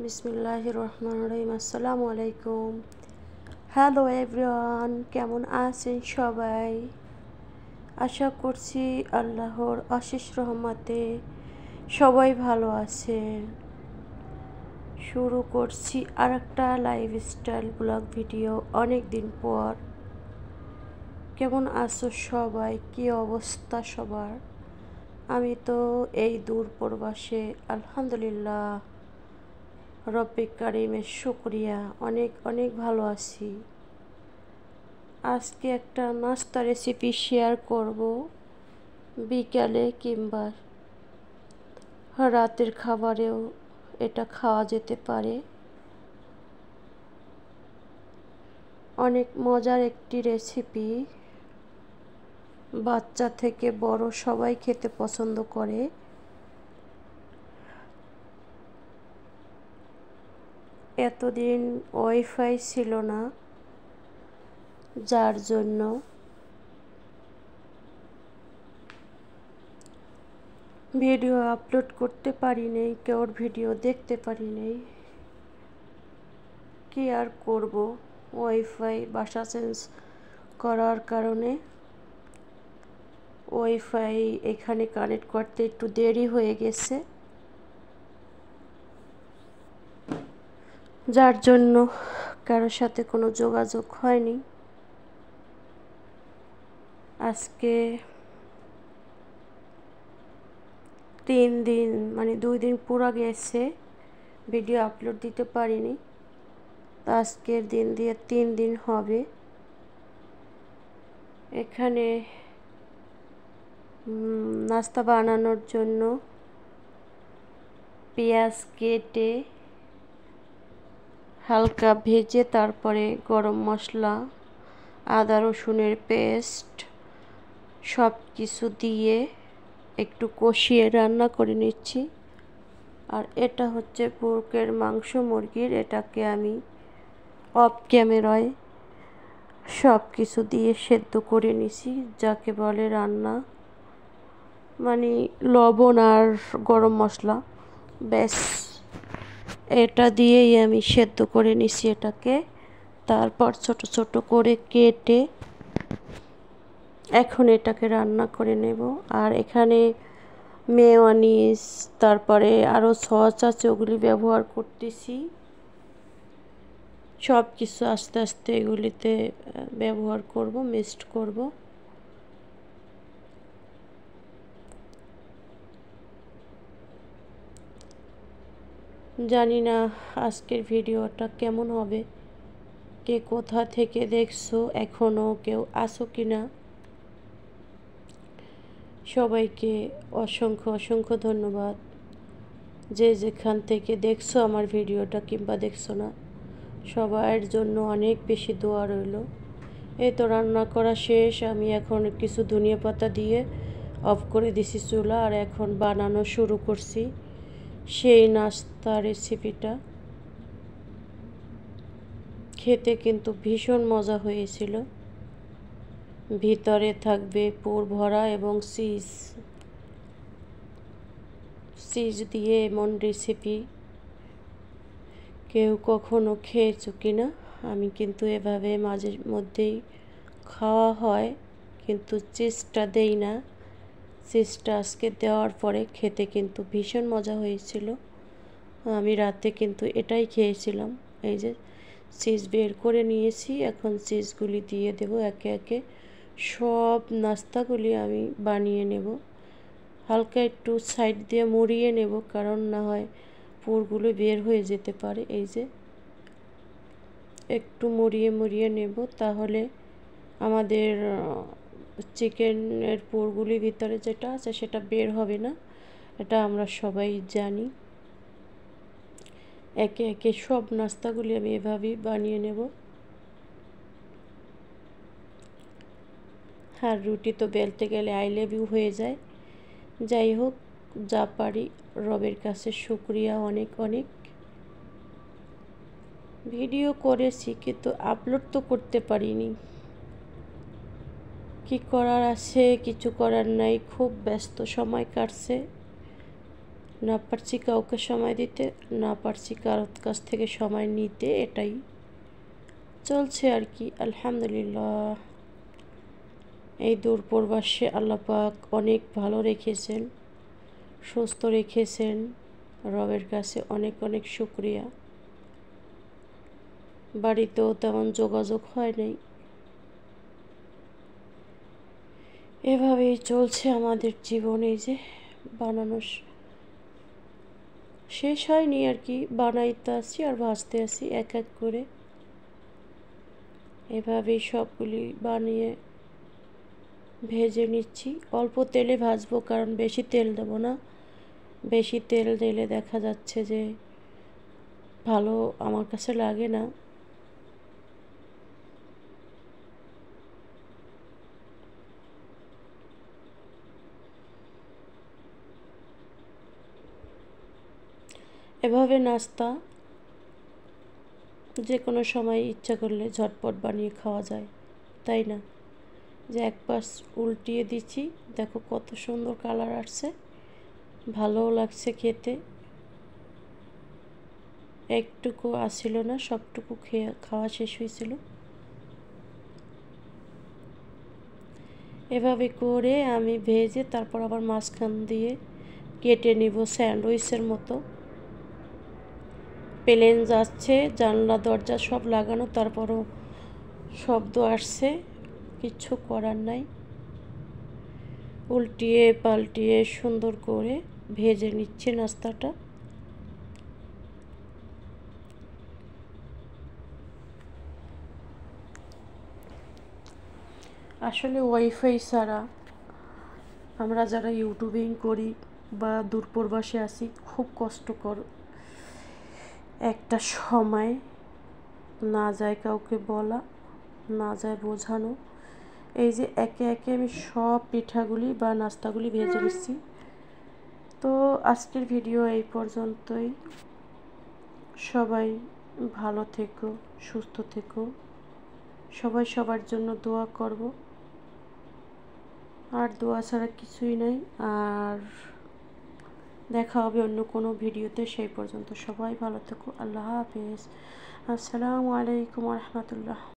বিসমিল্লাহির রহমানির রহিম। আসসালামু আলাইকুম। হ্যালো এভরিওয়ান, কেমন আছেন সবাই? আশা করছি আল্লাহর অশেষ রহমতে সবাই ভালো আছেন। শুরু করছি আরেকটা লাইফস্টাইল ব্লগ ভিডিও অনেক দিন পর। কেমন আছো সবাই? কি অবস্থা সবার? আমি তো এই দূর প্রবাসে আলহামদুলিল্লাহ রব্বে কারিমের শুকরিয়া অনেক অনেক ভালো আছি। আজকে একটা নাস্তা রেসিপি শেয়ার করব। বিকালে কিংবা রাতের খাবারেও এটা খাওয়া যেতে পারে। অনেক মজার একটি রেসিপি, বাচ্চা থেকে বড় সবাই খেতে পছন্দ করে। এতদিন ওয়াইফাই ছিল না, যার জন্য ভিডিও আপলোড করতে পারি নাই, কেউর ভিডিও দেখতে পারি নাই। কি আর করব, ওয়াইফাই বাসা চেঞ্জ করার কারণে ওয়াইফাই এখানে কানেক্ট করতে একটু দেরি হয়ে গেছে, যার জন্য কারোর সাথে কোনো যোগাযোগ হয়নি। আজকে 3 দিন মানে 2 দিন পুরো গেছে ভিডিও আপলোড দিতে পারিনি। আজকের দিন দিয়ে 3 দিন হবে। এখানে নাস্তা বানানোর জন্য পেঁয়াজ কেটে হালকা ভেজে তারপরে গরম মশলা, আদা রসুনের পেস্ট সব কিছু দিয়ে একটু কষিয়ে রান্না করে নিচ্ছি। আর এটা হচ্ছে পোর্কের মাংস, মুরগির। এটাকে আমি অফ ক্যামেরায় সব কিছু দিয়ে সেদ্ধ করে নিছি, যাকে বলে রান্না মানে লবণ আর গরম মশলা, ব্যাস এটা দিয়েই আমি সেদ্ধ করে নিছি এটাকে। তারপর ছোট ছোট করে কেটে এখন এটাকে রান্না করে নেব। আর এখানে মেয়োনিজ, তারপরে আরও সস আছে, ওগুলি ব্যবহার করতেছি। সব কিছু আস্তে আস্তে এগুলিতে ব্যবহার করব, মিক্সড করব। জানি না আজকের ভিডিওটা কেমন হবে, কে কোথা থেকে দেখছো, এখনও কেউ আসো কি না। সবাইকে অসংখ্য অসংখ্য ধন্যবাদ। যে যেখান থেকে দেখছো আমার ভিডিওটা কিংবা দেখছো না, সবার জন্য অনেক বেশি দোয়া রইল। এই তো রান্না করা শেষ। আমি এখন কিছু ধনিয়া পাতা দিয়ে অফ করে দিছি চুলা, আর এখন বানানো শুরু করছি সেই নাস্তা রেসিপিটা। খেতে কিন্তু ভীষণ মজা হয়েছিল। ভিতরে থাকবে পুর ভরা এবং চিজ দিয়ে এমন রেসিপি কেউ কখনো খেয়েছো কি না? আমি কিন্তু এভাবে মাঝে মধ্যেই খাওয়া হয়, কিন্তু চিজটা দেই না। চিজটা আজকে দেওয়ার পরে খেতে কিন্তু ভীষণ মজা হয়েছিল। আমি রাতে কিন্তু এটাই খেয়েছিলাম। এই যে চিজ বের করে নিয়েছি, এখন চিজগুলি দিয়ে দেব একে একে। সব নাস্তাগুলি আমি বানিয়ে নেব। হালকা একটু সাইড দিয়ে মুড়িয়ে নেব, কারণ না হয় পুরগুলো বের হয়ে যেতে পারে। এই যে একটু মুড়িয়ে মুড়িয়ে নেব, তাহলে আমাদের চিকেনের পুরগুলি ভিতরে যেটা আছে সেটা বের হবে না। এটা আমরা সবাই জানি। একে একে সব নাস্তাগুলি আমি এভাবেই বানিয়ে নেব। আর রুটি তো বেলতে গেলে আই লাভ ইউ হয়ে যায়। যাই হোক, যা পারি রবের কাছে শুকরিয়া অনেক অনেক। ভিডিও করেছি কিন্তু আপলোড তো করতে পারিনি। কি করার আছে, কিছু করার নাই, খুব ব্যস্ত সময় কাটছে। না পারছি কাউকে সময় দিতে, না পারছি কারোর কাছ থেকে সময় নিতে, এটাই চলছে আর কি। আলহামদুলিল্লাহ, এই দূর প্রবাসে আল্লাহ পাক অনেক ভালো রেখেছেন, সুস্থ রেখেছেন। রবের কাছে অনেক অনেক শুকরিয়া। বাড়িতেও তেমন যোগাযোগ হয় নাই। এভাবেই চলছে আমাদের জীবনে। যে বানানো শেষ হয়নি আর কি, বানাইতে আসি আর ভাজতে আসি এক এক করে। এভাবেই সবগুলি বানিয়ে ভেজে নিচ্ছি। অল্প তেলে ভাজবো, কারণ বেশি তেল দেবো না। বেশি তেল দিলে দেখা যাচ্ছে যে ভালো আমার কাছে লাগে না। এভাবে নাস্তা যে কোনো সময় ইচ্ছা করলে ঝটপট বানিয়ে খাওয়া যায়, তাই না? যে এক পাশ উল্টিয়ে দিচ্ছি, দেখো কত সুন্দর কালার আসছে, ভালোও লাগছে খেতে। একটুকু আসছিল না, সবটুকু খাওয়া শেষ হয়েছিল। এভাবে করে আমি ভেজে তারপর আবার মাঝখান দিয়ে কেটে নিব স্যান্ডউইচের মতো। প্লেন যাচ্ছে, জানলা দরজা সব লাগানো, তারপরও শব্দ আসছে, কিচ্ছু করার নাই। উল্টিয়ে পাল্টিয়ে সুন্দর করে ভেজে নিচ্ছে নাস্তাটা। আসলে ওয়াইফাই ছাড়া আমরা যারা ইউটিউবিং করি বা দূরপ্রবাসে আছি, খুব কষ্টকর একটা সময়। না যায় কাউকে বলা, না যায় বোঝানো। এই যে একে একে আমি সব পিঠাগুলি বা নাস্তাগুলি ভেজে নিচ্ছি। তো আজকের ভিডিও এই পর্যন্তই। সবাই ভালো থেকো, সুস্থ থেকো। সবাই সবার জন্য দোয়া করব, আর দোয়া ছাড়া কিছুই নাই। আর দেখা হবে অন্য কোনো ভিডিওতে। সেই পর্যন্ত সবাই ভালো থেকো। আল্লাহ হাফেজ। আসসালামু আলাইকুম রহমতুল্লাহ।